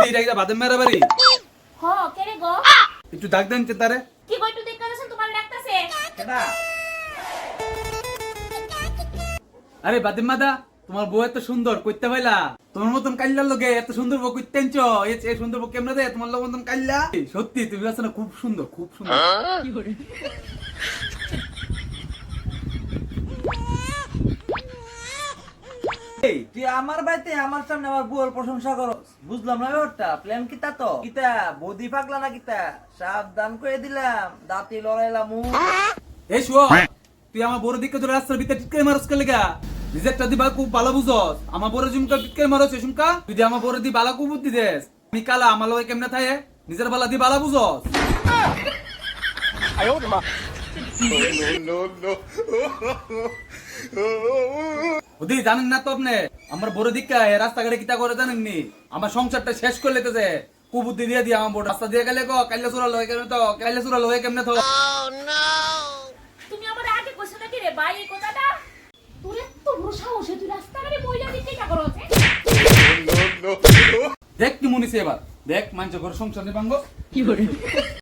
এটা এটা বাদাম মেরা বাড়ি হ কেরে গো একটু ডাক দেন চেতারে কি গো একটু দেখতে যাচ্ছেন তোমার ডাকতেছে কেডা আরে বাদাম মাদা তোমার বউ এত সুন্দর কইতে পাইলা তোমার মতন কাল্লার লগে এত সুন্দর বউ কইতে আনছো এই সুন্দর বউ কেমনে দে তোমার লগে মতন কাল্লা সত্যি তুমি আছো না খুব সুন্দর খুব সুন্দর এই তুই আমার বাড়িতে আমার সামনে আমার বউয়ের প্রশংসা করস বুঝলাম না ব্যাপারটা প্ল্যান কিতা তো কিতা বৌদি পাগলা না কিতা সাবধান করে দিলাম দাঁতি লড়াইলাম এই শুও তুই আমার বড় দিকে তোর রাস্তার ভিতরে টিটকারি মারস কে লাগা নিজেরটা দিবা খুব ভালো বুঝস আমার বড় ঝুমকা টিটকারি মারস ঝুমকা তুই যে আমার বড় দি বালা কু বুদ্ধি দেস আমি কালা আমার লগে কেমনে থাকে নিজের বালা দি বালা বুঝস ওদি জানেন না তো আপনি আমার বড় দিকে রাস্তাঘাটে কিতা করে জানেননি আমার সংসারটা শেষ করে লেতেছে কুবুদ্ধি দিয়ে দিয়ে আমার বড় রাস্তা দিয়ে গেলে গো কাইলে চুরা লয়ে কেমনে তো কাইলে চুরা লয়ে কেমনে তো তুমি আমার আগে কইছো নাকি রে ভাই এই কথাটা তোর এত বড় সাহস তুই রাস্তাঘাটে বইলা দিতে কি করছ দেখ কি মনিছে এবার দেখ মানুষ ঘর সংসার নিয়ে ভাঙ্গো